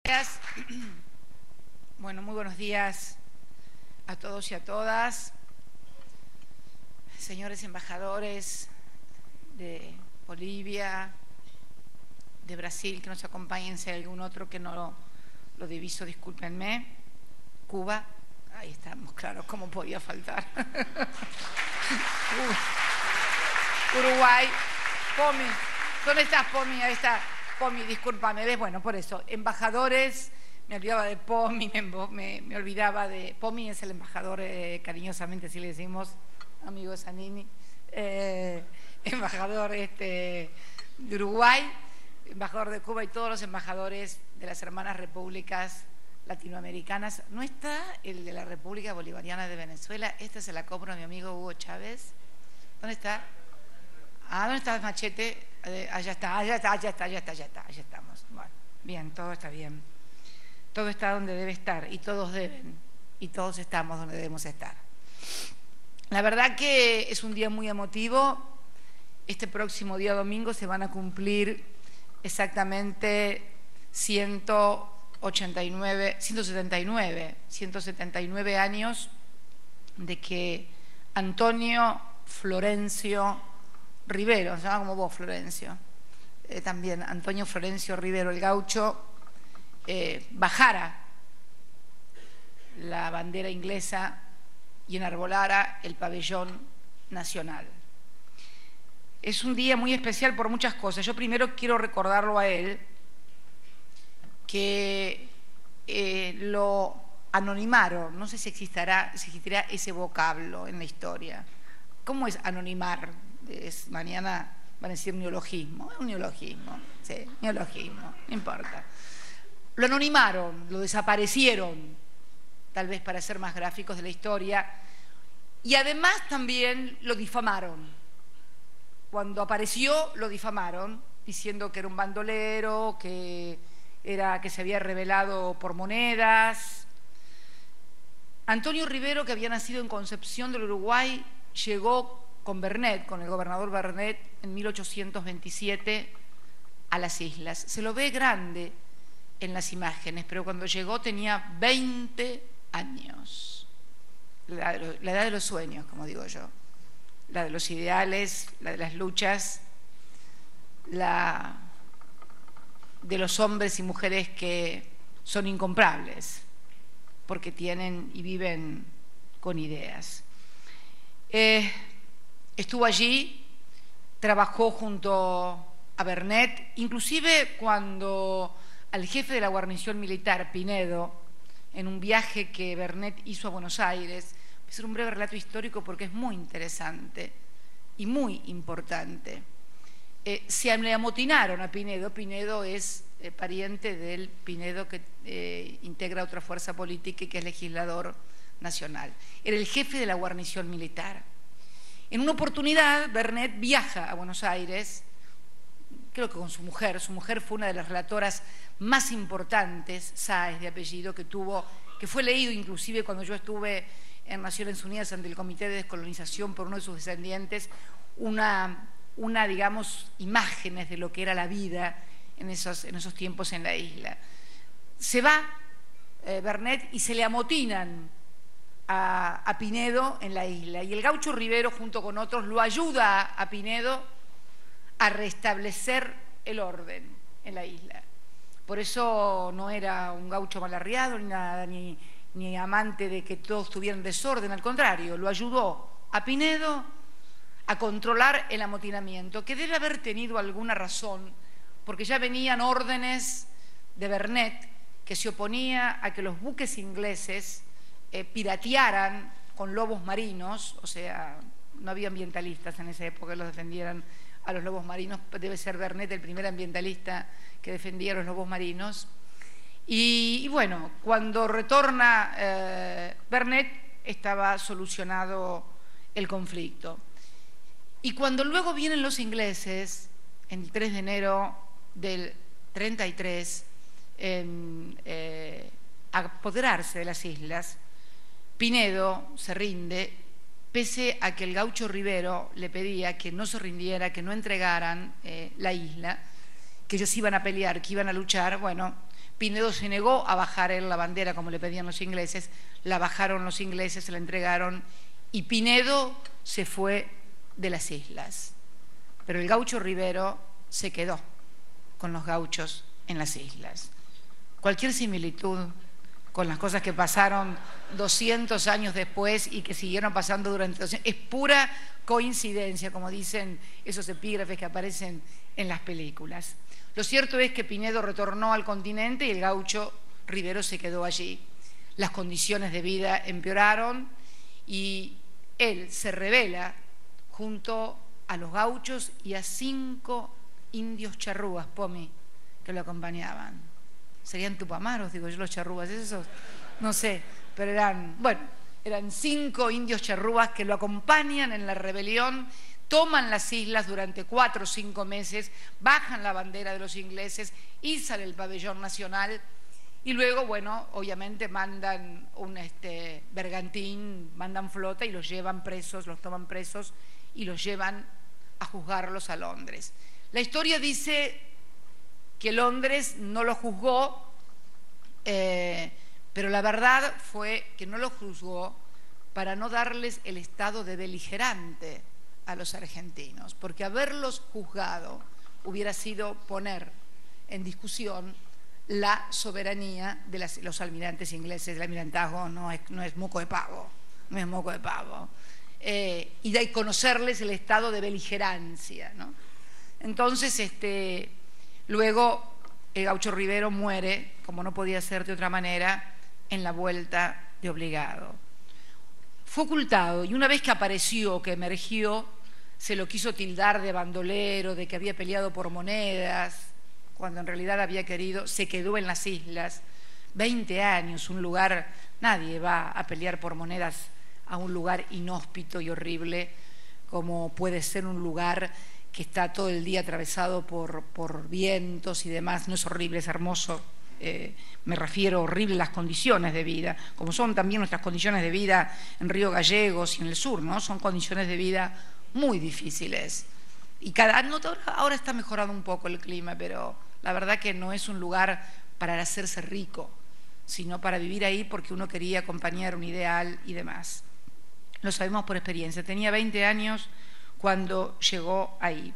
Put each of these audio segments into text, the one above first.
Gracias. Bueno, muy buenos días a todos y a todas, señores embajadores de Bolivia, de Brasil, que nos acompañen, si hay algún otro que no lo diviso, discúlpenme. Cuba, ahí estamos, claro, ¿cómo podía faltar? Uruguay, Pomi, ¿dónde estás, Pomi? Ahí está, Pomi, discúlpame, ¿ves? Bueno, por eso, embajadores, me olvidaba de Pomi, me olvidaba de... Pomi es el embajador, cariñosamente así le decimos, amigo Zanini, embajador de Uruguay, embajador de Cuba y todos los embajadores de las hermanas repúblicas latinoamericanas. ¿No está el de la República Bolivariana de Venezuela? Este se la compro a mi amigo Hugo Chávez. ¿Dónde está? Ah, ¿dónde está el machete? Allá está, allá estamos. Bueno, bien, todo está bien. Todo está donde debe estar y todos deben y todos estamos donde debemos estar. La verdad que es un día muy emotivo. Este próximo día domingo se van a cumplir exactamente 179 años de que Antonio Florencio Rivero, se llama como vos, Florencio, también Antonio Florencio Rivero, el gaucho, bajara la bandera inglesa y enarbolara el pabellón nacional. Es un día muy especial por muchas cosas. Yo primero quiero recordarlo a él, que lo anonimaron. No sé si existirá ese vocablo en la historia. ¿Cómo es anonimar? Mañana van a decir neologismo. Es un neologismo, sí, neologismo, no importa. Lo anonimaron, lo desaparecieron, tal vez para ser más gráficos de la historia, y además también lo difamaron. Cuando apareció lo difamaron, diciendo que era un bandolero, que se había rebelado por monedas. Antonio Rivero, que había nacido en Concepción del Uruguay, llegó con Bernet, con el gobernador Bernet, en 1827 a las islas. Se lo ve grande en las imágenes, pero cuando llegó tenía 20 años. La edad de los sueños, como digo yo. La de los ideales, la de las luchas, la de los hombres y mujeres que son incomprables, porque tienen y viven con ideas. Estuvo allí, trabajó junto a Bernet, inclusive cuando al jefe de la guarnición militar, Pinedo, en un viaje que Bernet hizo a Buenos Aires. Voy a hacer un breve relato histórico porque es muy interesante y muy importante. Se le amotinaron a Pinedo. Pinedo es pariente del Pinedo que integra otra fuerza política y que es legislador nacional. Era el jefe de la guarnición militar. En una oportunidad, Bernet viaja a Buenos Aires, creo que con su mujer. Su mujer fue una de las relatoras más importantes, Sáez de apellido, que fue leído inclusive cuando yo estuve en Naciones Unidas ante el Comité de Descolonización por uno de sus descendientes, digamos, imágenes de lo que era la vida en esos tiempos en la isla. Se va Bernet y se le amotinan a Pinedo en la isla, y el gaucho Rivero junto con otros lo ayuda a Pinedo a restablecer el orden en la isla. Por eso no era un gaucho malarriado ni nada, ni amante de que todos tuvieran desorden, al contrario, lo ayudó a Pinedo a controlar el amotinamiento, que debe haber tenido alguna razón, porque ya venían órdenes de Bernet que se oponía a que los buques ingleses piratearan con lobos marinos, o sea, no había ambientalistas en esa época que los defendieran a los lobos marinos. Debe ser Bernet el primer ambientalista que defendía a los lobos marinos. Y bueno, cuando retorna Bernet estaba solucionado el conflicto. Y cuando luego vienen los ingleses, el 3 de enero del 33, a apoderarse de las islas, Pinedo se rinde, pese a que el gaucho Rivero le pedía que no se rindiera, que no entregaran la isla, que ellos iban a pelear, que iban a luchar. Bueno, Pinedo se negó a bajar él la bandera como le pedían los ingleses, la bajaron los ingleses, se la entregaron y Pinedo se fue de las islas. Pero el gaucho Rivero se quedó con los gauchos en las islas. Cualquier similitud con las cosas que pasaron 200 años después y que siguieron pasando durante 200 años, es pura coincidencia, como dicen esos epígrafes que aparecen en las películas. Lo cierto es que Pinedo retornó al continente y el gaucho Rivero se quedó allí. Las condiciones de vida empeoraron y él se rebela junto a los gauchos y a 5 indios charrúas, Pomi, que lo acompañaban. Serían tupamaros, digo yo, los charrúas, esos, no sé, pero eran 5 indios charrúas que lo acompañan en la rebelión, toman las islas durante 4 o 5 meses, bajan la bandera de los ingleses, izan el pabellón nacional y luego, bueno, obviamente mandan un bergantín, mandan flota y los llevan presos, los toman presos y los llevan a juzgarlos a Londres. La historia dice que Londres no lo juzgó, pero la verdad fue que no lo juzgó para no darles el estado de beligerante a los argentinos, porque haberlos juzgado hubiera sido poner en discusión la soberanía de los almirantes ingleses. El almirantazgo no es moco de pavo, no es moco de pavo. Y de conocerles el estado de beligerancia, ¿no? Entonces, luego el gaucho Rivero muere, como no podía ser de otra manera, en la vuelta de Obligado. Fue ocultado y una vez que apareció, que emergió, se lo quiso tildar de bandolero, de que había peleado por monedas, cuando en realidad se quedó en las islas, 20 años, un lugar, nadie va a pelear por monedas a un lugar inhóspito y horrible como puede ser un lugar que está todo el día atravesado por vientos y demás. No es horrible, es hermoso. Me refiero a horribles las condiciones de vida, como son también nuestras condiciones de vida en Río Gallegos y en el sur, ¿no? Son condiciones de vida muy difíciles. Y ahora está mejorando un poco el clima, pero la verdad que no es un lugar para hacerse rico, sino para vivir ahí porque uno quería acompañar un ideal y demás. Lo sabemos por experiencia. Tenía 20 años cuando llegó ahí.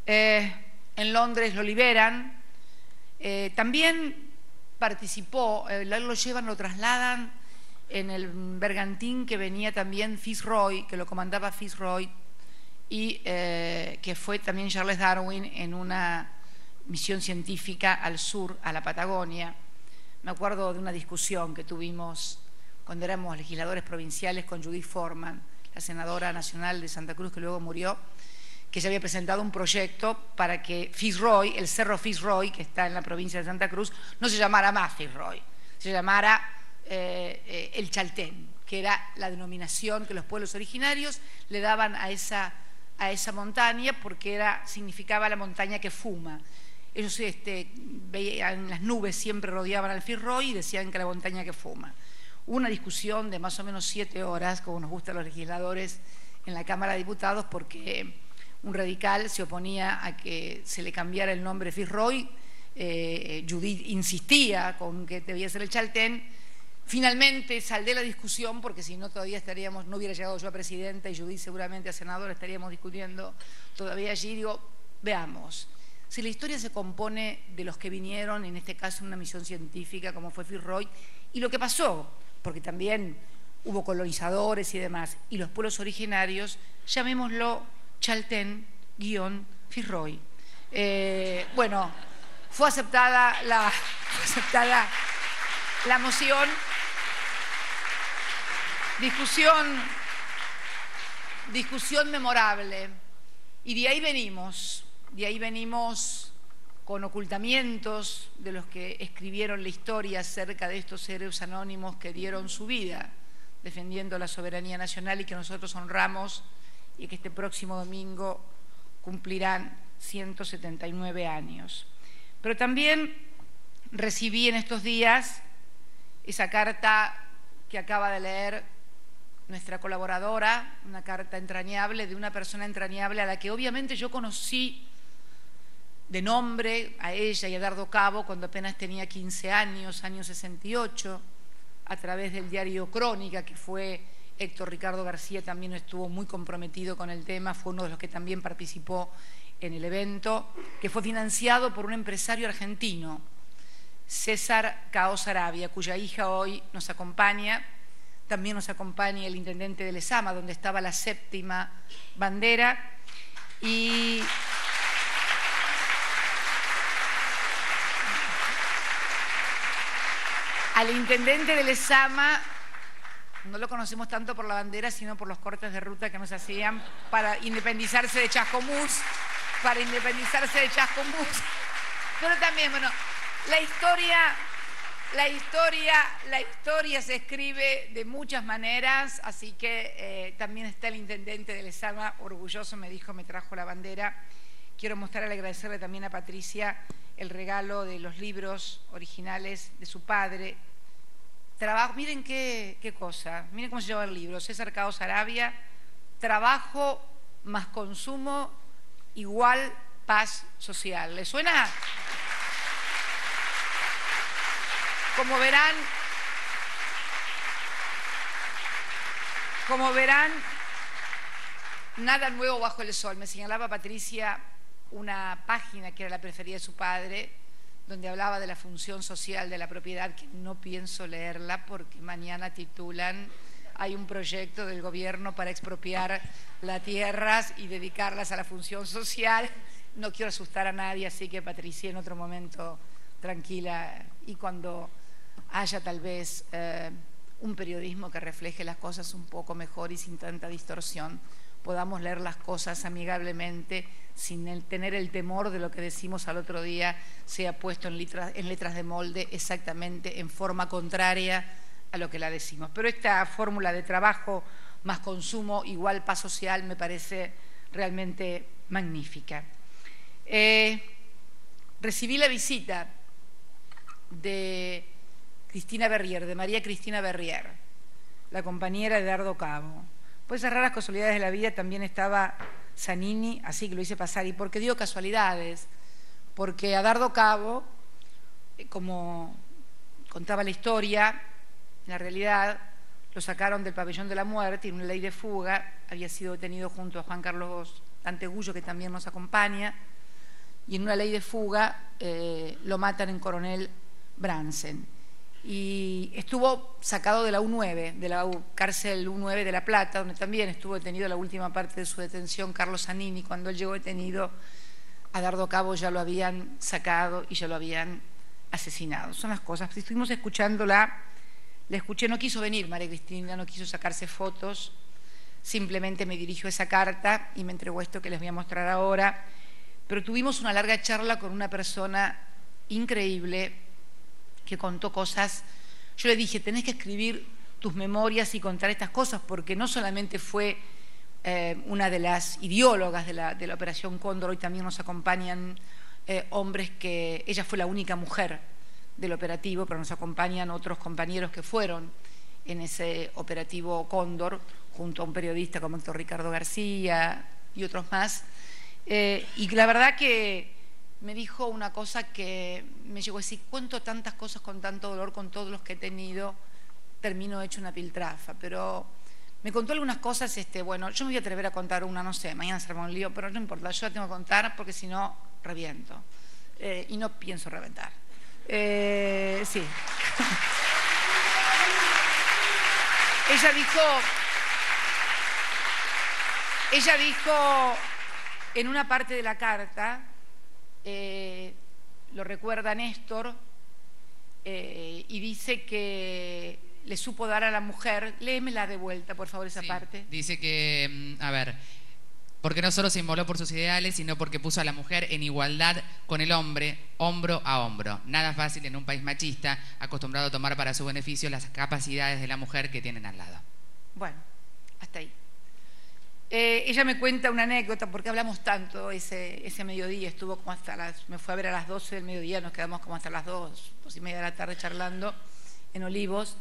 En Londres lo liberan. También participó, lo trasladan en el bergantín que venía también Fitzroy, que lo comandaba Fitzroy, y que fue también Charles Darwin en una misión científica al sur, a la Patagonia. Me acuerdo de una discusión que tuvimos cuando éramos legisladores provinciales con Judith Foreman, la senadora nacional de Santa Cruz que luego murió, que se había presentado un proyecto para que Fitzroy, el cerro Fitzroy, que está en la provincia de Santa Cruz, no se llamara más Fitzroy, se llamara el Chaltén, que era la denominación que los pueblos originarios le daban a esa montaña porque significaba la montaña que fuma. Ellos veían las nubes, siempre rodeaban al Fitzroy y decían que la montaña que fuma. Hubo una discusión de más o menos 7 horas, como nos gusta a los legisladores, en la Cámara de Diputados, porque un radical se oponía a que se le cambiara el nombre Fitzroy. Judith insistía con que debía ser el Chaltén. Finalmente saldé la discusión, porque si no todavía no hubiera llegado yo a presidenta y Judith seguramente a senadora, estaríamos discutiendo todavía allí. Digo, veamos, si la historia se compone de los que vinieron, en este caso en una misión científica como fue Fitzroy, y lo que pasó, porque también hubo colonizadores y demás, y los pueblos originarios, llamémoslo Chaltén-Fitzroy. Bueno, fue aceptada la moción. Discusión memorable. Y de ahí venimos con ocultamientos de los que escribieron la historia acerca de estos héroes anónimos que dieron su vida defendiendo la soberanía nacional y que nosotros honramos y que este próximo domingo cumplirán 179 años. Pero también recibí en estos días esa carta que acaba de leer nuestra colaboradora, una carta entrañable de una persona entrañable a la que obviamente yo conocí de nombre a ella y a Dardo Cabo cuando apenas tenía 15 años, año 68, a través del diario Crónica, que fue Héctor Ricardo García, también estuvo muy comprometido con el tema, fue uno de los que también participó en el evento, que fue financiado por un empresario argentino, César Cao Saravia, cuya hija hoy nos acompaña. También nos acompaña el intendente de Lezama, donde estaba la 7ª bandera. Y al intendente de Lezama no lo conocemos tanto por la bandera, sino por los cortes de ruta que nos hacían para independizarse de Chascomús, Pero también, bueno, la historia se escribe de muchas maneras, así que también está el intendente de Lezama, orgulloso, me dijo, me trajo la bandera. Quiero mostrarle, agradecerle también a Patricia el regalo de los libros originales de su padre. Miren qué cosa, miren cómo se llama el libro, César Cao Saravia, Trabajo más consumo igual paz social. ¿Le suena? Como verán, nada nuevo bajo el sol. Me señalaba Patricia una página que era la preferida de su padre, donde hablaba de la función social de la propiedad, que no pienso leerla porque mañana titulan hay un proyecto del gobierno para expropiar las tierras y dedicarlas a la función social. No quiero asustar a nadie, así que Patricia, en otro momento, tranquila, y cuando haya tal vez un periodismo que refleje las cosas un poco mejor y sin tanta distorsión, podamos leer las cosas amigablemente, sin tener el temor de lo que decimos al otro día sea puesto en letras de molde exactamente en forma contraria a lo que la decimos. Pero esta fórmula de trabajo más consumo igual paz social me parece realmente magnífica. Recibí la visita de Cristina Berrier, de María Cristina Berrier, la compañera de Dardo Cabo. Por esas raras casualidades de la vida también estaba Zanini, así que lo hice pasar. ¿Y por qué digo casualidades? Porque a Dardo Cabo, como contaba la historia, en la realidad lo sacaron del pabellón de la muerte y en una ley de fuga había sido detenido junto a Juan Carlos Antegullo, que también nos acompaña, y en una ley de fuga lo matan en Coronel Bransen. Y estuvo sacado de la U9, de la cárcel U9 de La Plata, donde también estuvo detenido la última parte de su detención Carlos Zanini. Cuando él llegó detenido, a Dardo Cabo ya lo habían sacado y ya lo habían asesinado. Son las cosas. Estuvimos escuchándola, la escuché, no quiso venir María Cristina, no quiso sacarse fotos, simplemente me dirigió esa carta y me entregó esto que les voy a mostrar ahora. Pero tuvimos una larga charla con una persona increíble que contó cosas. Yo le dije, tenés que escribir tus memorias y contar estas cosas, porque no solamente fue una de las ideólogas de la Operación Cóndor, hoy también nos acompañan hombres que... Ella fue la única mujer del operativo, pero nos acompañan otros compañeros que fueron en ese operativo Cóndor, junto a un periodista como Héctor Ricardo García y otros más. Y la verdad que me dijo una cosa que me llegó a decir, cuento tantas cosas con tanto dolor, con todos los que he tenido, termino hecho una piltrafa. Pero me contó algunas cosas, bueno, yo me voy a atrever a contar una, no sé, mañana se arma un lío, pero no importa, yo la tengo que contar porque si no, reviento. Y no pienso reventar. Sí. Ella dijo en una parte de la carta, lo recuerda Néstor, y dice que le supo dar a la mujer, léemela de vuelta, por favor, esa parte. Dice que, a ver, porque no solo se inmoló por sus ideales, sino porque puso a la mujer en igualdad con el hombre, hombro a hombro. Nada fácil en un país machista, acostumbrado a tomar para su beneficio las capacidades de la mujer que tienen al lado. Bueno, hasta ahí. Ella me cuenta una anécdota, porque hablamos tanto ese mediodía, estuvo como me fue a ver a las 12 del mediodía, nos quedamos como hasta las 2:30 de la tarde charlando en Olivos,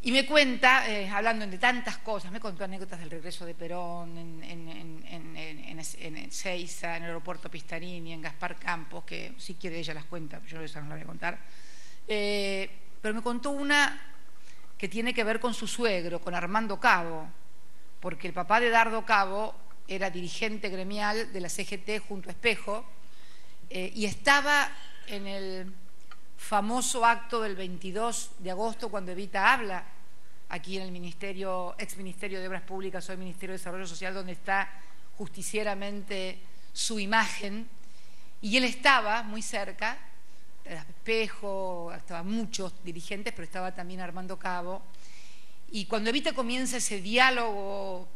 Y me cuenta, hablando de tantas cosas, me contó anécdotas del regreso de Perón en Ezeiza, en el aeropuerto Pistarini, en Gaspar Campos, que si quiere ella las cuenta, yo esa no la voy a contar. Pero me contó una que tiene que ver con su suegro, con Armando Cabo, porque el papá de Dardo Cabo era dirigente gremial de la CGT junto a Espejo, y estaba en el famoso acto del 22 de agosto cuando Evita habla aquí en el ministerio, ex Ministerio de Obras Públicas, hoy Ministerio de Desarrollo Social, donde está justicieramente su imagen, y él estaba muy cerca, Espejo, estaban muchos dirigentes, pero estaba también Armando Cabo, y cuando Evita comienza ese diálogo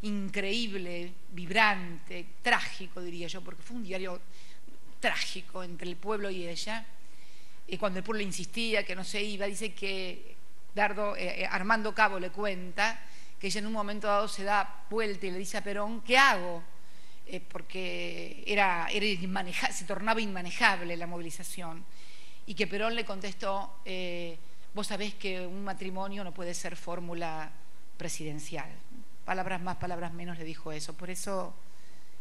increíble, vibrante, trágico diría yo, porque fue un diálogo trágico entre el pueblo y ella, y cuando el pueblo insistía que no se iba, dice que Armando Cabo le cuenta que ella en un momento dado se da vuelta y le dice a Perón, ¿qué hago? Porque se tornaba inmanejable la movilización, y que Perón le contestó, vos sabés que un matrimonio no puede ser fórmula presidencial. Palabras más, palabras menos le dijo eso, por eso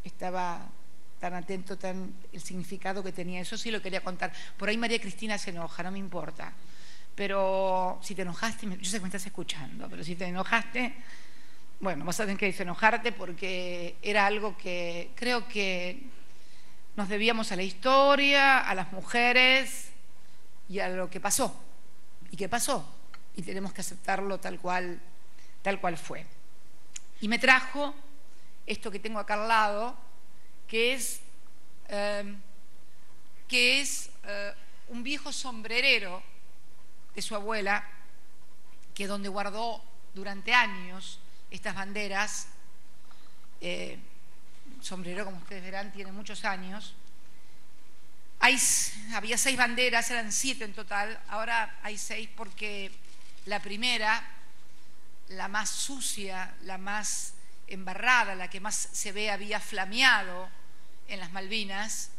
estaba tan atento, el significado que tenía. Eso sí lo quería contar. Por ahí María Cristina se enoja, no me importa. Pero si te enojaste, yo sé que me estás escuchando, pero si te enojaste, bueno, vas a tener que desenojarte porque era algo que creo que nos debíamos a la historia, a las mujeres y a lo que pasó. ¿Y qué pasó? Y tenemos que aceptarlo tal cual fue. Y me trajo esto que tengo acá al lado, que es un viejo sombrerero de su abuela, que donde guardó durante años estas banderas. Sombrero, como ustedes verán, tiene muchos años. Había 6 banderas, eran 7 en total, ahora hay 6 porque la primera, la más sucia, la más embarrada, la que más se ve había flameado en las Malvinas,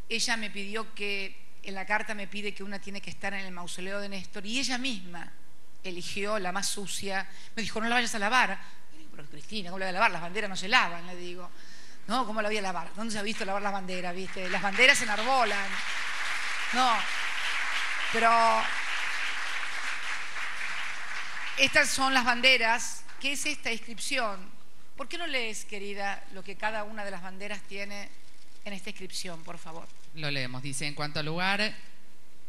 ella me pidió que, en la carta me pide que una tiene que estar en el mausoleo de Néstor, y ella misma eligió la más sucia. Me dijo, no la vayas a lavar. Pero Cristina, ¿cómo la voy a lavar? Las banderas no se lavan, le digo. No, ¿cómo la voy a lavar? ¿Dónde se ha visto lavar las banderas? ¿Viste? Las banderas se enarbolan. No, pero estas son las banderas. ¿Qué es esta inscripción? ¿Por qué no lees, querida, lo que cada una de las banderas tiene en esta inscripción, por favor? Lo leemos. Dice, en cuanto al lugar,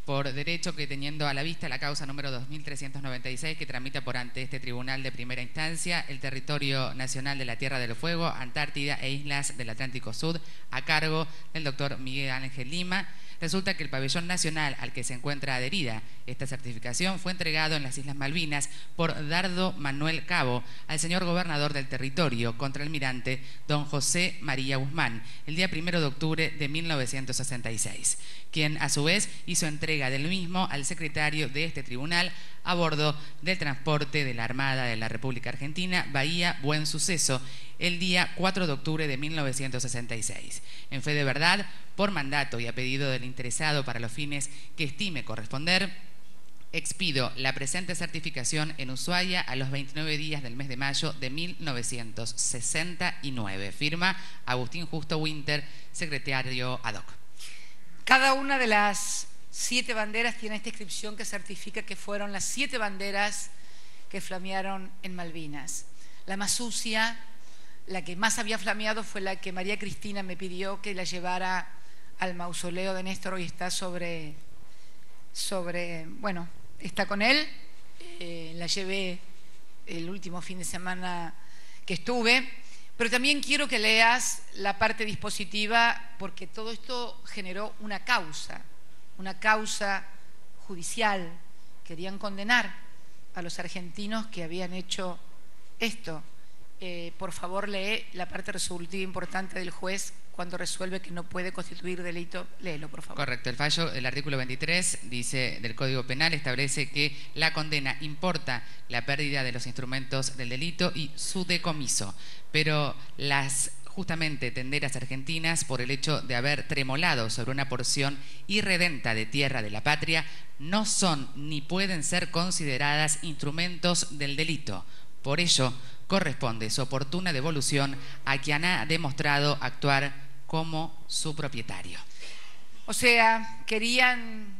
por derecho que teniendo a la vista la causa número 2396 que tramita por ante este tribunal de primera instancia el territorio nacional de la Tierra del Fuego, Antártida e islas del Atlántico Sur, a cargo del doctor Miguel Ángel Lima, resulta que el pabellón nacional al que se encuentra adherida esta certificación fue entregado en las Islas Malvinas por Dardo Manuel Cabo al señor gobernador del territorio, contraalmirante don José María Guzmán, el día 1 de octubre de 1966, quien a su vez hizo entrega del mismo al secretario de este tribunal a bordo del transporte de la Armada de la República Argentina Bahía Buen Suceso, el día 4 de octubre de 1966. En fe de verdad, por mandato y a pedido del interesado para los fines que estime corresponder, expido la presente certificación en Ushuaia a los 29 días del mes de mayo de 1969. Firma Agustín Justo Winter, secretario ad hoc. Cada una de las 7 banderas tiene esta inscripción que certifica que fueron las 7 banderas que flamearon en Malvinas. La más sucia, la que más había flameado, fue la que María Cristina me pidió que la llevara al mausoleo de Néstor. Hoy está bueno, está con él. La llevé el último fin de semana que estuve. Pero también quiero que leas la parte dispositiva, porque todo esto generó una causa judicial. Querían condenar a los argentinos que habían hecho esto. Por favor, lee la parte resolutiva importante del juez cuando resuelve que no puede constituir delito. Léelo, por favor. Correcto. El fallo del artículo 23 dice del Código Penal establece que la condena importa la pérdida de los instrumentos del delito y su decomiso, pero las justamente tenderas argentinas, por el hecho de haber tremolado sobre una porción irredenta de tierra de la patria, no son ni pueden ser consideradas instrumentos del delito. Por ello, corresponde su oportuna devolución a quien ha demostrado actuar como su propietario. O sea, querían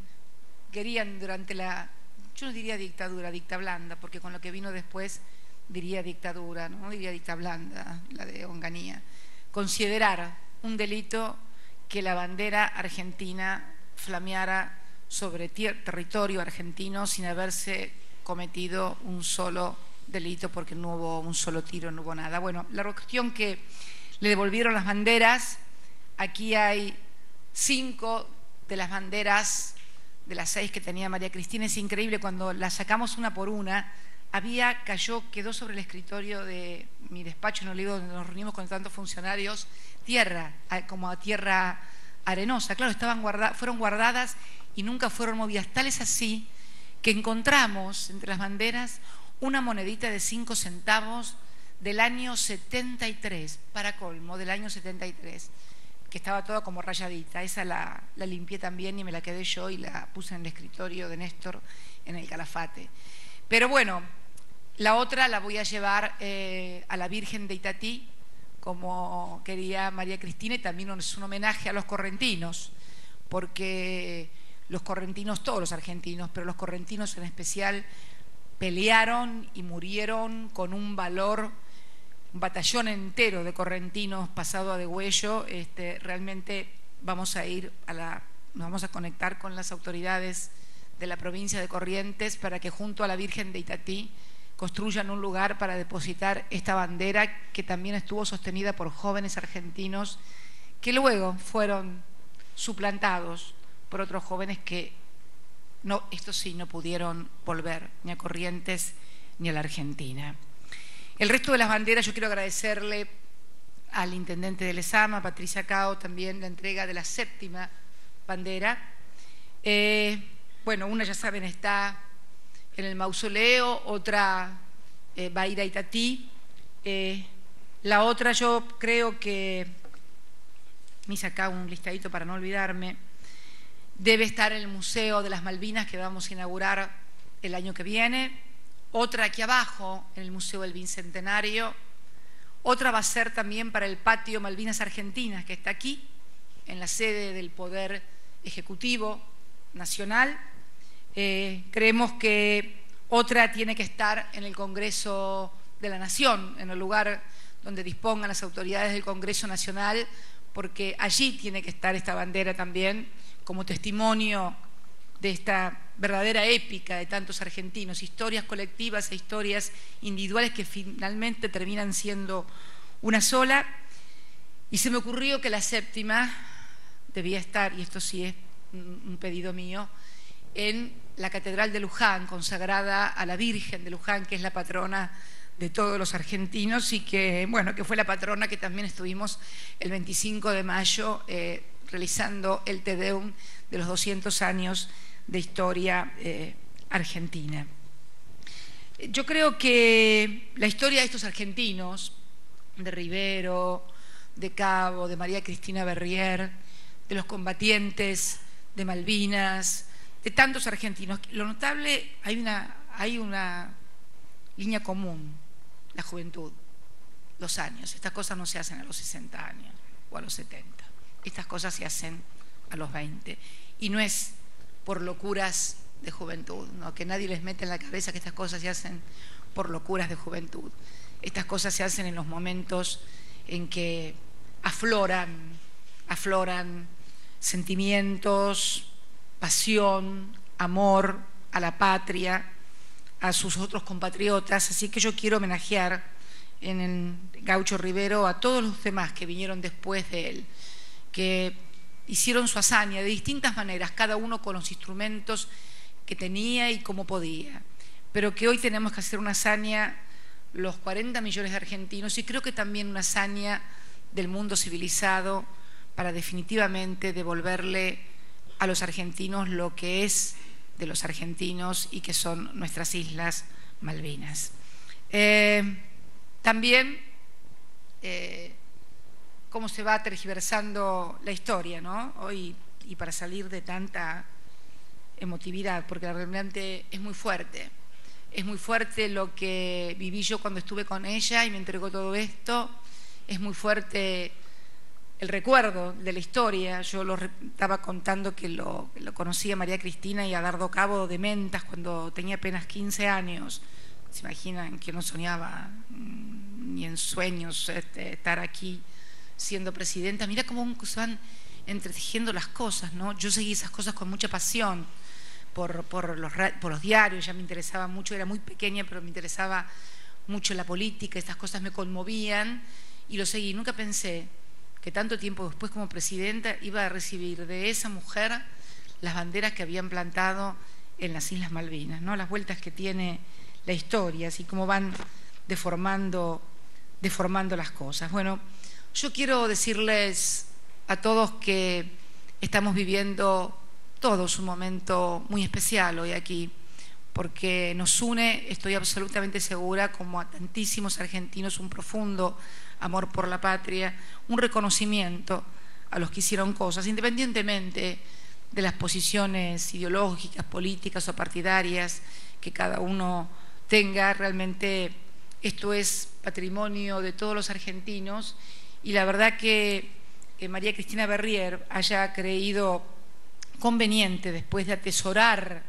durante la, yo no diría dictadura, dicta blanda, porque con lo que vino después diría dictadura, no diría dicta blanda, la de Onganía, considerar un delito que la bandera argentina flameara sobre territorio argentino sin haberse cometido un solo delito, porque no hubo un solo tiro, no hubo nada. Bueno, la cuestión que le devolvieron las banderas, aquí hay 5 de las banderas de las 6 que tenía María Cristina. Es increíble, cuando las sacamos una por una, quedó sobre el escritorio de mi despacho, en Olivo, donde nos reunimos con tantos funcionarios, tierra, como a tierra arenosa. Claro, fueron guardadas y nunca fueron movidas. Tal es así que encontramos entre las banderas una monedita de 5 centavos del año 73, para colmo, del año 73, que estaba toda como rayadita. Esa la limpié también y me la quedé yo y la puse en el escritorio de Néstor en el Calafate. Pero bueno, la otra la voy a llevar a la Virgen de Itatí, como quería María Cristina, y también es un homenaje a los correntinos, porque los correntinos, todos los argentinos, pero los correntinos en especial, pelearon y murieron con un valor, un batallón entero de correntinos pasado a degüello. Realmente nos vamos a conectar con las autoridades de la provincia de Corrientes para que junto a la Virgen de Itatí construyan un lugar para depositar esta bandera, que también estuvo sostenida por jóvenes argentinos que luego fueron suplantados por otros jóvenes que no, estos sí, no pudieron volver ni a Corrientes ni a la Argentina. El resto de las banderas, yo quiero agradecerle al intendente de Lezama, Patricia Cao, también la entrega de la 7ª bandera. Bueno, una, ya saben, está en el mausoleo, otra va a ir a Itatí. La otra, yo creo que, me hice acá un listadito para no olvidarme, debe estar en el Museo de las Malvinas, que vamos a inaugurar el año que viene. Otra aquí abajo, en el Museo del Bicentenario. Otra va a ser también para el patio Malvinas Argentinas, que está aquí, en la sede del Poder Ejecutivo Nacional. Creemos que otra tiene que estar en el Congreso de la Nación, en el lugar donde dispongan las autoridades del Congreso Nacional, porque allí tiene que estar esta bandera también, como testimonio de esta verdadera épica de tantos argentinos, historias colectivas e historias individuales que finalmente terminan siendo una sola. Y se me ocurrió que la 7ª debía estar, y esto sí es un pedido mío, en la Catedral de Luján, consagrada a la Virgen de Luján, que es la patrona de todos los argentinos, y que, bueno, que fue la patrona que también estuvimos el 25 de mayo realizando el Te Deum de los 200 años de historia argentina. Yo creo que la historia de estos argentinos, de Rivero, de Cabo, de María Cristina Berrier, de los combatientes de Malvinas, de tantos argentinos, lo notable, hay una línea común: la juventud, los años. Estas cosas no se hacen a los 60 años o a los 70. Estas cosas se hacen a los 20. Y no es por locuras de juventud, ¿no? Que nadie les mete en la cabeza que estas cosas se hacen por locuras de juventud. Estas cosas se hacen en los momentos en que afloran sentimientos, pasión, amor a la patria, a sus otros compatriotas. Así que yo quiero homenajear en el Gaucho Rivero a todos los demás que vinieron después de él, que hicieron su hazaña de distintas maneras, cada uno con los instrumentos que tenía y como podía, pero que hoy tenemos que hacer una hazaña los 40 millones de argentinos, y creo que también una hazaña del mundo civilizado, para definitivamente devolverle a los argentinos lo que es de los argentinos y que son nuestras Islas Malvinas. También cómo se va tergiversando la historia, ¿no? Hoy, y para salir de tanta emotividad, porque realmente es muy fuerte. Es muy fuerte lo que viví yo cuando estuve con ella y me entregó todo esto. Es muy fuerte el recuerdo de la historia. Yo estaba contando que lo conocí a María Cristina y a Dardo Cabo de Mentas cuando tenía apenas 15 años. Se imaginan que no soñaba ni en sueños estar aquí siendo presidenta. Mirá cómo se van entretejiendo las cosas, ¿no? Yo seguí esas cosas con mucha pasión por los diarios, ya me interesaba mucho, era muy pequeña, pero me interesaba mucho la política, estas cosas me conmovían y lo seguí. Nunca pensé que tanto tiempo después como presidenta iba a recibir de esa mujer las banderas que habían plantado en las Islas Malvinas, ¿no? Las vueltas que tiene la historia, así como van deformando las cosas. Bueno, yo quiero decirles a todos que estamos viviendo todos un momento muy especial hoy aquí, porque nos une, estoy absolutamente segura, como a tantísimos argentinos, un profundo amor por la patria, un reconocimiento a los que hicieron cosas, independientemente de las posiciones ideológicas, políticas o partidarias que cada uno tenga. Realmente esto es patrimonio de todos los argentinos y la verdad que María Cristina Berrier haya creído conveniente, después de atesorar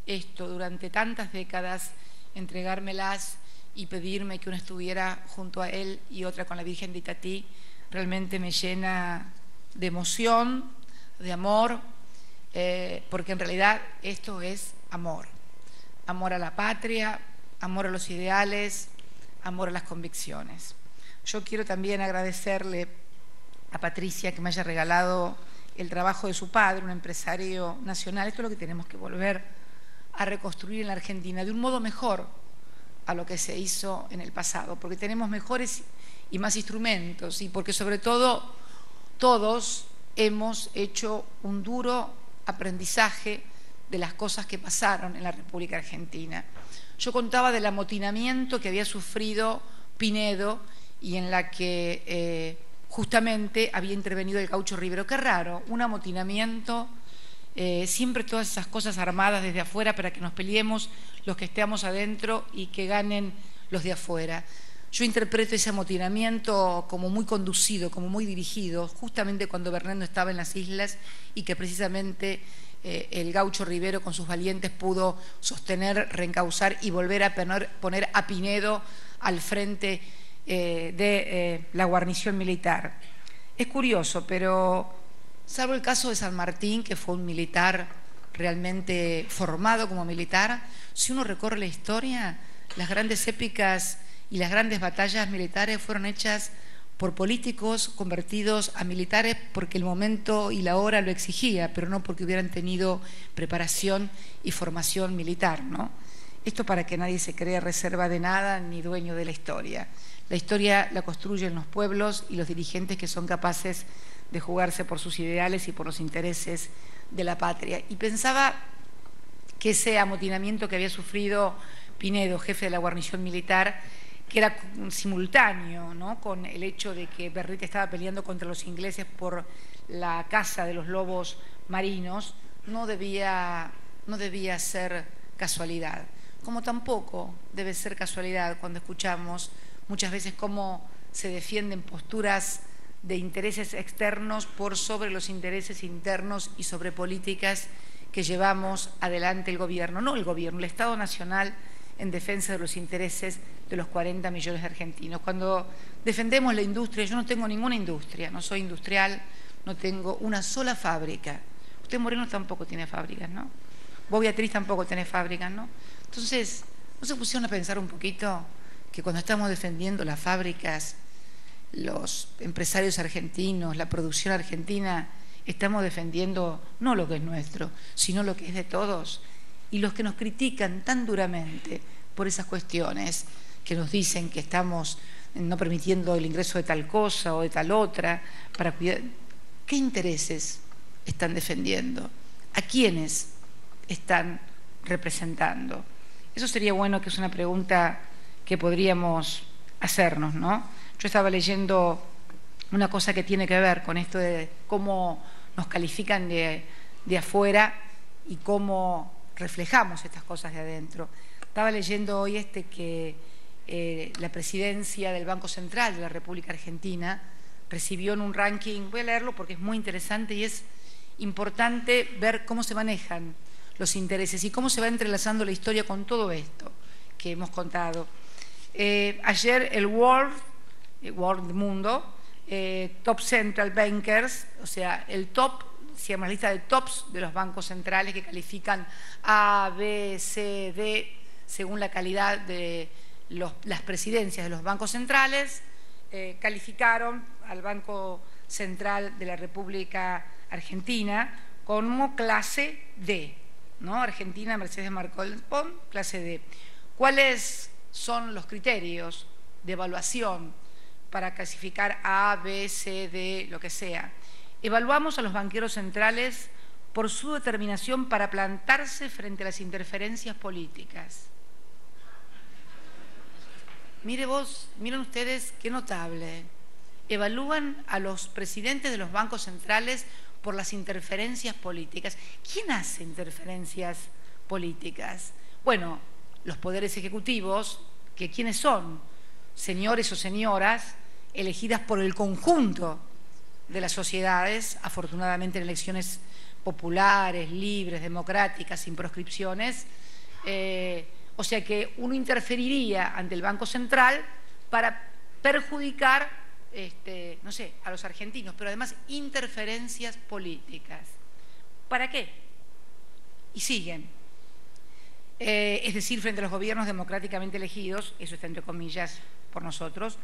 esto durante tantas décadas, entregármelas y pedirme que una estuviera junto a él y otra con la Virgen de Itatí, realmente me llena de emoción, de amor, porque en realidad esto es amor. Amor a la patria, amor a los ideales, amor a las convicciones. Yo quiero también agradecerle a Patricia que me haya regalado el trabajo de su padre, un empresario nacional. Esto es lo que tenemos que volver a reconstruir en la Argentina de un modo mejor a lo que se hizo en el pasado, porque tenemos mejores y más instrumentos y porque sobre todo todos hemos hecho un duro aprendizaje de las cosas que pasaron en la República Argentina. Yo contaba del amotinamiento que había sufrido Pinedo y en la que justamente había intervenido el Gaucho Rivero. Qué raro, un amotinamiento, siempre todas esas cosas armadas desde afuera para que nos peleemos los que estemos adentro y que ganen los de afuera. Yo interpreto ese amotinamiento como muy conducido, como muy dirigido, justamente cuando Bernardo estaba en las islas y que precisamente el Gaucho Rivero con sus valientes pudo sostener, reencauzar y volver a poner a Pinedo al frente de la guarnición militar. Es curioso, pero salvo el caso de San Martín, que fue un militar realmente formado como militar, si uno recorre la historia, las grandes épicas y las grandes batallas militares fueron hechas por políticos convertidos a militares porque el momento y la hora lo exigía, pero no porque hubieran tenido preparación y formación militar, ¿no? Esto para que nadie se cree reserva de nada ni dueño de la historia. La historia la construyen los pueblos y los dirigentes que son capaces de jugarse por sus ideales y por los intereses de la patria. Y pensaba que ese amotinamiento que había sufrido Pinedo, jefe de la guarnición militar, que era simultáneo, ¿no?, con el hecho de que Berrite estaba peleando contra los ingleses por la caza de los lobos marinos, no debía ser casualidad. Como tampoco debe ser casualidad cuando escuchamos muchas veces cómo se defienden posturas de intereses externos por sobre los intereses internos y sobre políticas que llevamos adelante el gobierno, no el gobierno, el Estado Nacional en defensa de los intereses de los 40 millones de argentinos. Cuando defendemos la industria, yo no tengo ninguna industria, no soy industrial, no tengo una sola fábrica. Usted, Moreno, tampoco tiene fábricas, ¿no? Vos, Beatriz, tampoco tenés fábricas, ¿no? Entonces, ¿no se pusieron a pensar un poquito que cuando estamos defendiendo las fábricas, los empresarios argentinos, la producción argentina, estamos defendiendo no lo que es nuestro, sino lo que es de todos? Y los que nos critican tan duramente por esas cuestiones, que nos dicen que estamos no permitiendo el ingreso de tal cosa o de tal otra, para cuidar, ¿qué intereses están defendiendo? ¿A quiénes están representando? Eso sería bueno, que es una pregunta que podríamos hacernos, ¿no? Yo estaba leyendo una cosa que tiene que ver con esto de cómo nos califican de afuera y cómo reflejamos estas cosas de adentro. Estaba leyendo hoy que la presidencia del Banco Central de la República Argentina recibió en un ranking, voy a leerlo porque es muy interesante y es importante ver cómo se manejan los intereses y cómo se va entrelazando la historia con todo esto que hemos contado. Ayer el Mundo, Top Central Bankers, o sea, el top, se llama la lista de tops de los bancos centrales que califican A, B, C, D, según la calidad de las presidencias de los bancos centrales, calificaron al Banco Central de la República Argentina como clase D, ¿no? Argentina, Mercedes Marcon, clase D. ¿Cuáles son los criterios de evaluación para clasificar A, B, C, D, lo que sea? Evaluamos a los banqueros centrales por su determinación para plantarse frente a las interferencias políticas. Miren ustedes qué notable. Evalúan a los presidentes de los bancos centrales por las interferencias políticas. ¿Quién hace interferencias políticas? Bueno, los poderes ejecutivos, que ¿quiénes son? Señores o señoras elegidas por el conjunto de las sociedades, afortunadamente en elecciones populares, libres, democráticas, sin proscripciones. O sea que uno interferiría ante el Banco Central para perjudicar, no sé, a los argentinos, pero además interferencias políticas. ¿Para qué? Y siguen. Es decir, frente a los gobiernos democráticamente elegidos, eso está entre comillas por nosotros,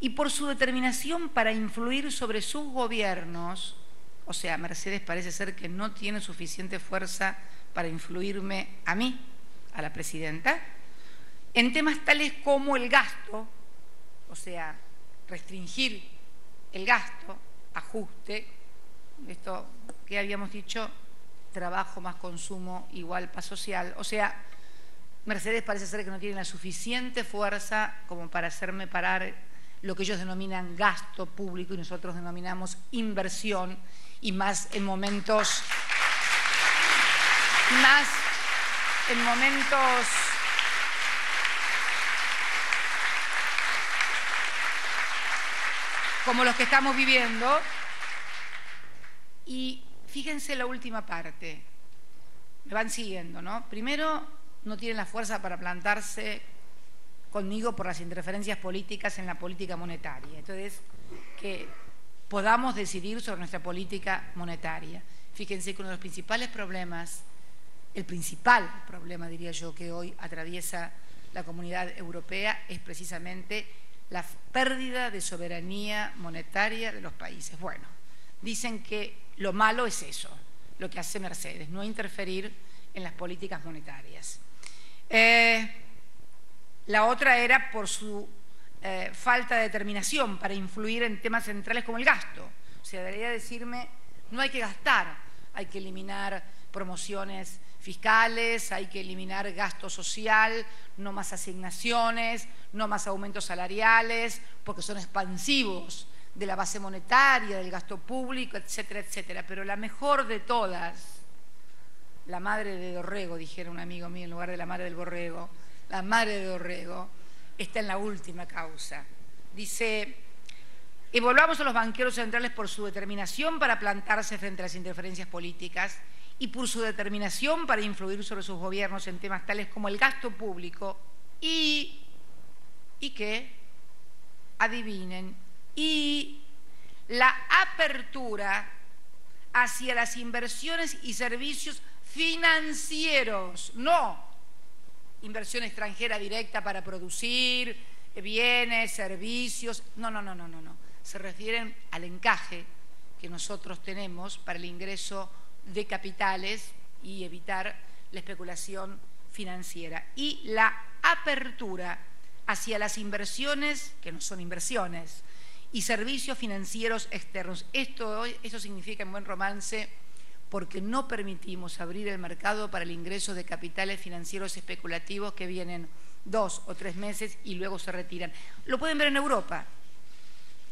y por su determinación para influir sobre sus gobiernos. O sea, Mercedes parece ser que no tiene suficiente fuerza para influirme a mí, a la presidenta, en temas tales como el gasto, o sea, restringir el gasto, ajuste, esto que habíamos dicho, trabajo más consumo igual paz social. O sea, Mercedes parece ser que no tiene la suficiente fuerza como para hacerme parar lo que ellos denominan gasto público y nosotros denominamos inversión, y más en momentos como los que estamos viviendo. Y fíjense la última parte, me van siguiendo, ¿no? Primero, no tienen la fuerza para plantarse conmigo por las interferencias políticas en la política monetaria. Entonces, que podamos decidir sobre nuestra política monetaria. Fíjense que uno de los principales problemas, el principal problema, diría yo, que hoy atraviesa la Comunidad Europea es precisamente la pérdida de soberanía monetaria de los países. Bueno, dicen que lo malo es eso, lo que hace Mercedes, no interferir en las políticas monetarias. La otra era por su falta de determinación para influir en temas centrales como el gasto. O sea, debería decirme, no hay que gastar, hay que eliminar promociones fiscales, hay que eliminar gasto social, no más asignaciones, no más aumentos salariales, porque son expansivos de la base monetaria, del gasto público, etcétera, etcétera. Pero la mejor de todas, la madre de Dorrego, dijera un amigo mío en lugar de la madre del borrego, la madre de Dorrego, está en la última causa. Dice, evaluamos a los banqueros centrales por su determinación para plantarse frente a las interferencias políticas y por su determinación para influir sobre sus gobiernos en temas tales como el gasto público y que, adivinen, y la apertura hacia las inversiones y servicios financieros, no inversión extranjera directa para producir bienes, servicios, no. Se refieren al encaje que nosotros tenemos para el ingreso de capitales y evitar la especulación financiera. Y la apertura hacia las inversiones, que no son inversiones, y servicios financieros externos. Eso significa en buen romance porque no permitimos abrir el mercado para el ingreso de capitales financieros especulativos que vienen 2 o 3 meses y luego se retiran. Lo pueden ver en Europa.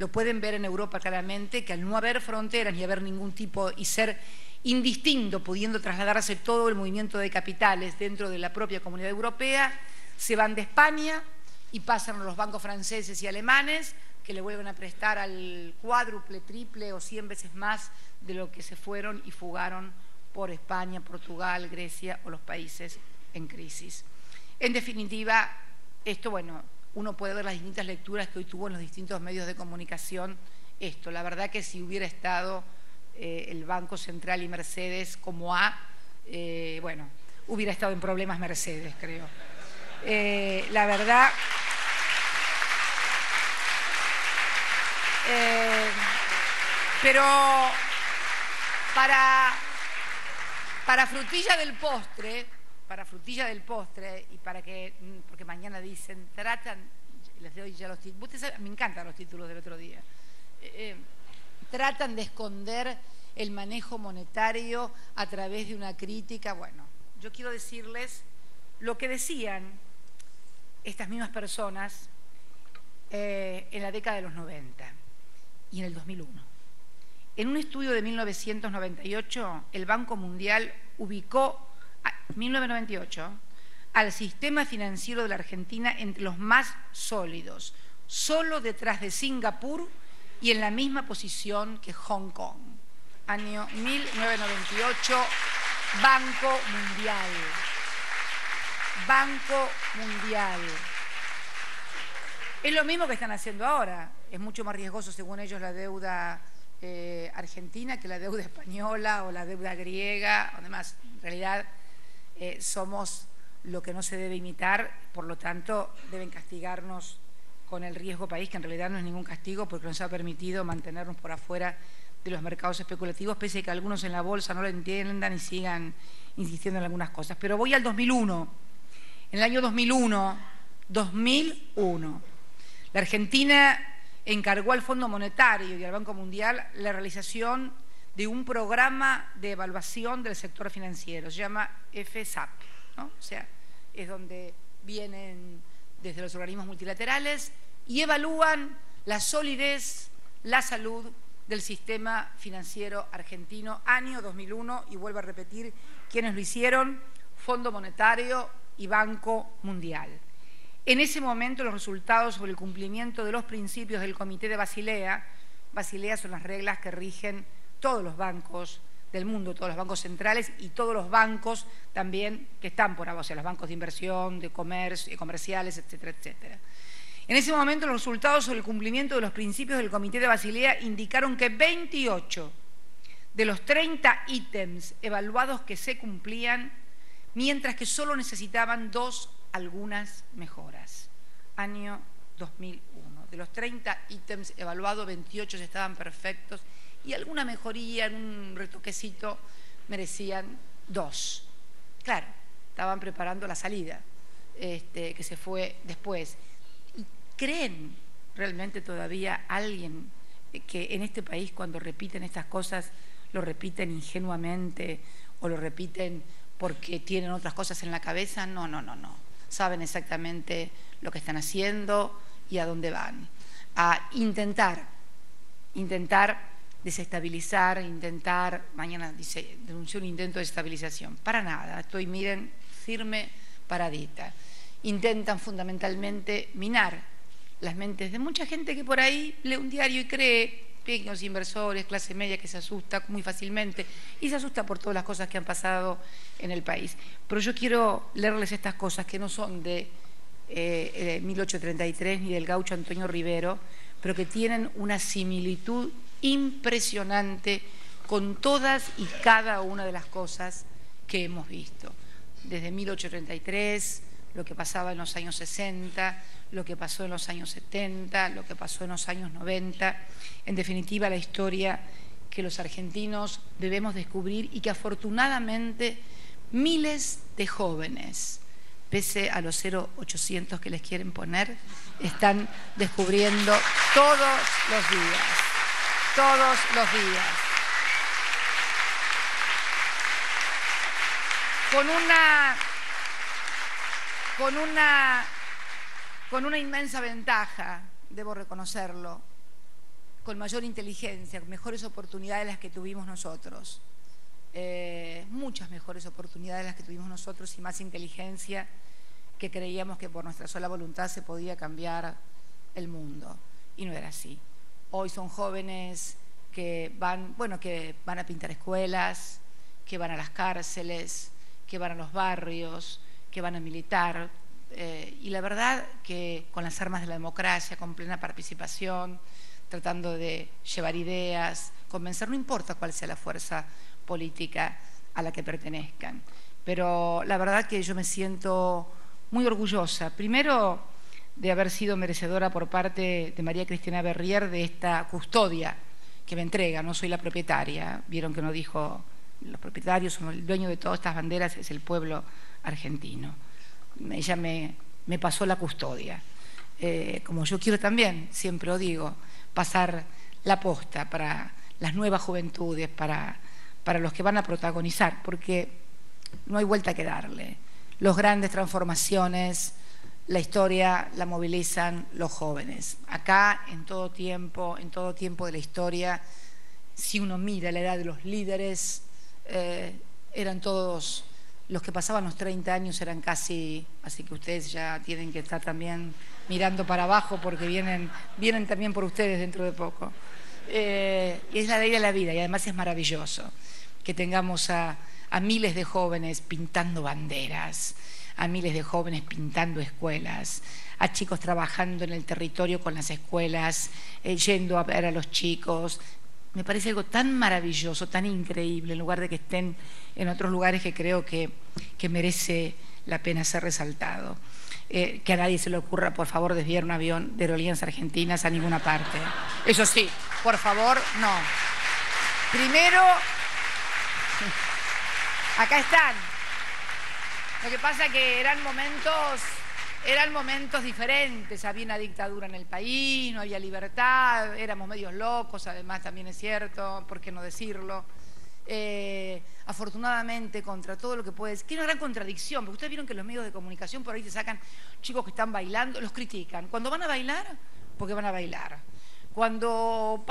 lo pueden ver en Europa claramente, que al no haber fronteras ni haber ningún tipo y ser indistinto, pudiendo trasladarse todo el movimiento de capitales dentro de la propia Comunidad Europea, se van de España y pasan a los bancos franceses y alemanes, que le vuelven a prestar al cuádruple, triple o 100 veces más de lo que se fueron y fugaron por España, Portugal, Grecia o los países en crisis. En definitiva, esto, bueno, uno puede ver las distintas lecturas que hoy tuvo en los distintos medios de comunicación. Esto, la verdad que si hubiera estado el Banco Central y Mercedes como bueno, hubiera estado en problemas Mercedes, creo. La verdad... pero para frutilla del postre, y porque mañana dicen, les doy ya los títulos, ustedes saben, me encantan los títulos del otro día, tratan de esconder el manejo monetario a través de una crítica. Bueno, yo quiero decirles lo que decían estas mismas personas en la década de los 90 y en el 2001. En un estudio de 1998, el Banco Mundial ubicó, 1998, al sistema financiero de la Argentina entre los más sólidos, solo detrás de Singapur y en la misma posición que Hong Kong. Año 1998, Banco Mundial. Banco Mundial. Es lo mismo que están haciendo ahora. Es mucho más riesgoso, según ellos, la deuda argentina que la deuda española o la deuda griega. Además, en realidad somos lo que no se debe imitar, por lo tanto deben castigarnos con el riesgo país, que en realidad no es ningún castigo porque nos ha permitido mantenernos por afuera de los mercados especulativos, pese a que algunos en la bolsa no lo entiendan y sigan insistiendo en algunas cosas. Pero voy al 2001. En el año 2001, la Argentina encargó al Fondo Monetario y al Banco Mundial la realización de un programa de evaluación del sector financiero, se llama FSAP, ¿no? O sea, es donde vienen desde los organismos multilaterales y evalúan la solidez, la salud del sistema financiero argentino, año 2001, y vuelvo a repetir quiénes lo hicieron: Fondo Monetario y Banco Mundial. En ese momento, los resultados sobre el cumplimiento de los principios del Comité de Basilea son las reglas que rigen todos los bancos del mundo, todos los bancos centrales y todos los bancos también que están por abajo, o sea, los bancos de inversión, de comercio, comerciales, etcétera, etcétera. En ese momento, los resultados sobre el cumplimiento de los principios del Comité de Basilea indicaron que 28 de los 30 ítems evaluados que se cumplían, mientras que solo necesitaban algunas mejoras. Año 2001. De los 30 ítems evaluados, 28 estaban perfectos y alguna mejoría, un retoquecito, merecían 2. Claro, estaban preparando la salida, que se fue después. ¿Y creen realmente todavía alguien que en este país, cuando repiten estas cosas, lo repiten ingenuamente o lo repiten porque tienen otras cosas en la cabeza? No. Saben exactamente lo que están haciendo y a dónde van. A intentar desestabilizar, mañana denunció un intento de desestabilización. Para nada, estoy, miren, firme, paradita. Intentan fundamentalmente minar las mentes de mucha gente que por ahí lee un diario y cree, pequeños inversores, clase media, que se asusta muy fácilmente y se asusta por todas las cosas que han pasado en el país. Pero yo quiero leerles estas cosas que no son de 1833 ni del gaucho Antonio Rivero, pero que tienen una similitud impresionante con todas y cada una de las cosas que hemos visto. Desde 1833, lo que pasaba en los años 60, lo que pasó en los años 70, lo que pasó en los años 90, en definitiva la historia que los argentinos debemos descubrir y que afortunadamente miles de jóvenes, pese a los 0800 que les quieren poner, están descubriendo todos los días. Todos los días. Con una inmensa ventaja, debo reconocerlo, con mayor inteligencia, mejores oportunidades de las que tuvimos nosotros. Muchas mejores oportunidades de las que tuvimos nosotros y más inteligencia, que creíamos que por nuestra sola voluntad se podía cambiar el mundo. Y no era así. Hoy son jóvenes que van a pintar escuelas, que van a las cárceles, que van a los barrios, que van a militar. Y la verdad que con las armas de la democracia, con plena participación, tratando de llevar ideas, convencer, no importa cuál sea la fuerza política a la que pertenezcan. Pero la verdad que yo me siento muy orgullosa, primero de haber sido merecedora por parte de María Cristina Berrier de esta custodia que me entrega. No soy la propietaria, vieron que no dijo los propietarios, el dueño de todas estas banderas es el pueblo argentino. Ella me pasó la custodia, como yo quiero también, siempre lo digo, pasar la posta para las nuevas juventudes, para los que van a protagonizar, porque no hay vuelta que darle. Las grandes transformaciones, la historia la movilizan los jóvenes. Acá, en todo tiempo de la historia, si uno mira la edad de los líderes, eran todos, los que pasaban los 30 años eran casi, así que ustedes ya tienen que estar también mirando para abajo porque vienen también por ustedes dentro de poco. Y es la ley de la vida y además es maravilloso que tengamos a miles de jóvenes pintando banderas, a miles de jóvenes pintando escuelas, a chicos trabajando en el territorio con las escuelas, yendo a ver a los chicos. Me parece algo tan maravilloso, tan increíble, en lugar de que estén en otros lugares que creo que merece la pena ser resaltado. Que a nadie se le ocurra, por favor, desviar un avión de Aerolíneas Argentinas a ninguna parte. Eso sí, por favor, no. Primero, acá están. Lo que pasa es que eran momentos diferentes, había una dictadura en el país, no había libertad, éramos medios locos, además también es cierto, ¿por qué no decirlo? Afortunadamente, contra todo lo que puede decir, que es una gran contradicción, porque ustedes vieron que los medios de comunicación por ahí te sacan chicos que están bailando, los critican. Cuando van a bailar, porque van a bailar. Cuando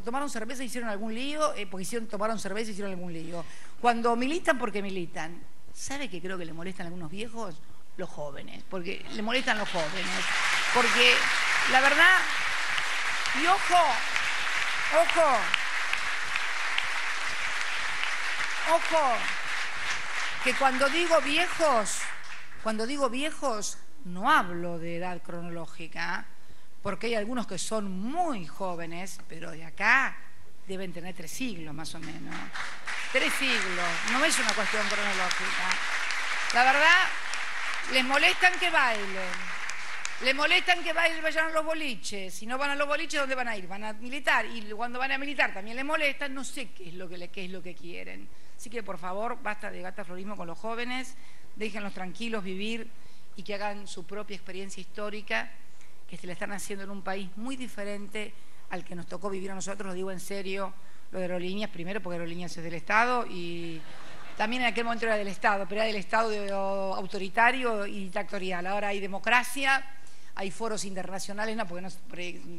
tomaron cerveza hicieron algún lío, porque tomaron cerveza y hicieron algún lío. Cuando militan, porque militan. ¿Sabe qué creo que le molestan a algunos viejos? Los jóvenes, porque le molestan los jóvenes. Porque la verdad, y ojo, que cuando digo viejos, no hablo de edad cronológica, porque hay algunos que son muy jóvenes, pero de acá deben tener 3 siglos más o menos. 3 siglos, no es una cuestión cronológica. La verdad, les molestan que bailen, vayan a los boliches. Si no van a los boliches, ¿dónde van a ir? Van a militar, y cuando van a militar también les molestan, no sé qué es lo que quieren. Así que, por favor, basta de gataflorismo con los jóvenes, déjenlos tranquilos vivir y que hagan su propia experiencia histórica, que se la están haciendo en un país muy diferente al que nos tocó vivir a nosotros, lo digo en serio, lo de Aerolíneas, primero porque Aerolíneas es del Estado y también en aquel momento era del Estado, pero era del Estado autoritario y dictatorial. Ahora hay democracia, hay foros internacionales, no, porque no,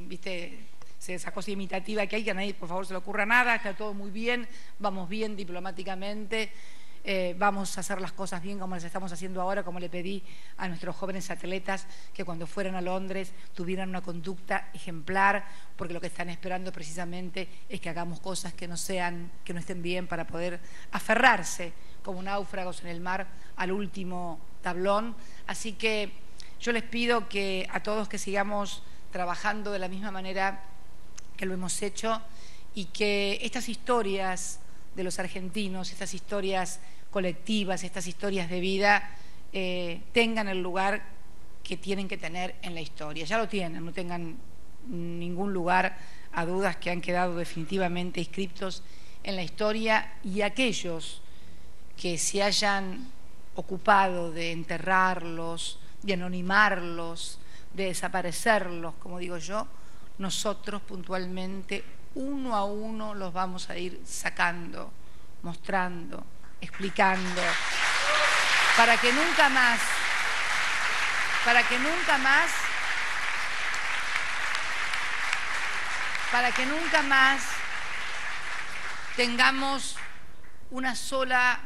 viste, esa cosa imitativa que hay, que a nadie por favor se le ocurra nada, está todo muy bien, vamos bien diplomáticamente, vamos a hacer las cosas bien como las estamos haciendo ahora, como le pedí a nuestros jóvenes atletas que cuando fueran a Londres tuvieran una conducta ejemplar, porque lo que están esperando precisamente es que hagamos cosas que no estén bien para poder aferrarse como náufragos en el mar al último tablón. Así que yo les pido que a todos que sigamos trabajando de la misma manera que lo hemos hecho y que estas historias de los argentinos, estas historias colectivas, estas historias de vida, tengan el lugar que tienen que tener en la historia. Ya lo tienen, no tengan ningún lugar a dudas, que han quedado definitivamente inscriptos en la historia, y aquellos que se hayan ocupado de enterrarlos, de anonimarlos, de desaparecerlos, como digo yo, nosotros puntualmente uno a uno los vamos a ir sacando, mostrando, explicando, para que nunca más para que nunca más tengamos una sola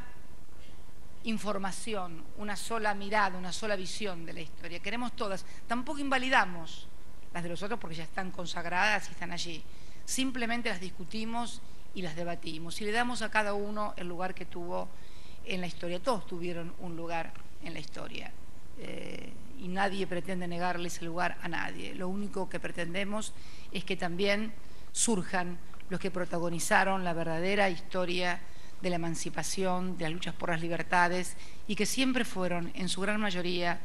información, una sola mirada, una sola visión de la historia. Queremos todas. Tampoco invalidamos las de los otros porque ya están consagradas y están allí. Simplemente las discutimos y las debatimos y le damos a cada uno el lugar que tuvo en la historia. Todos tuvieron un lugar en la historia y nadie pretende negarles el lugar a nadie. Lo único que pretendemos es que también surjan los que protagonizaron la verdadera historia de la emancipación, de las luchas por las libertades y que siempre fueron, en su gran mayoría,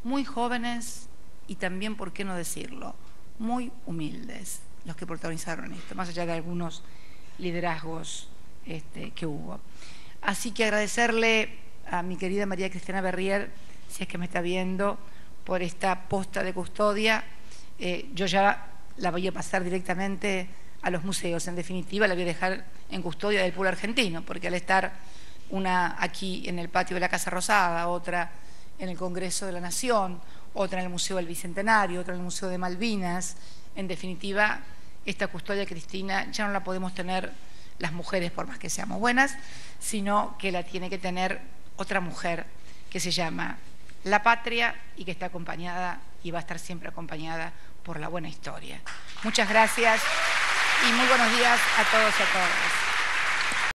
muy jóvenes y también, ¿por qué no decirlo?, muy humildes, los que protagonizaron esto, más allá de algunos liderazgos que hubo. Así que agradecerle a mi querida María Cristina Berrier, si es que me está viendo, por esta posta de custodia. Yo ya la voy a pasar directamente a los museos. En definitiva, la voy a dejar en custodia del pueblo argentino, porque al estar una aquí en el patio de la Casa Rosada, otra en el Congreso de la Nación, otra en el Museo del Bicentenario, otra en el Museo de Malvinas, en definitiva, esta custodia, Cristina, ya no la podemos tener las mujeres por más que seamos buenas, sino que la tiene que tener otra mujer que se llama La Patria y que está acompañada y va a estar siempre acompañada por la buena historia. Muchas gracias y muy buenos días a todos y a todas.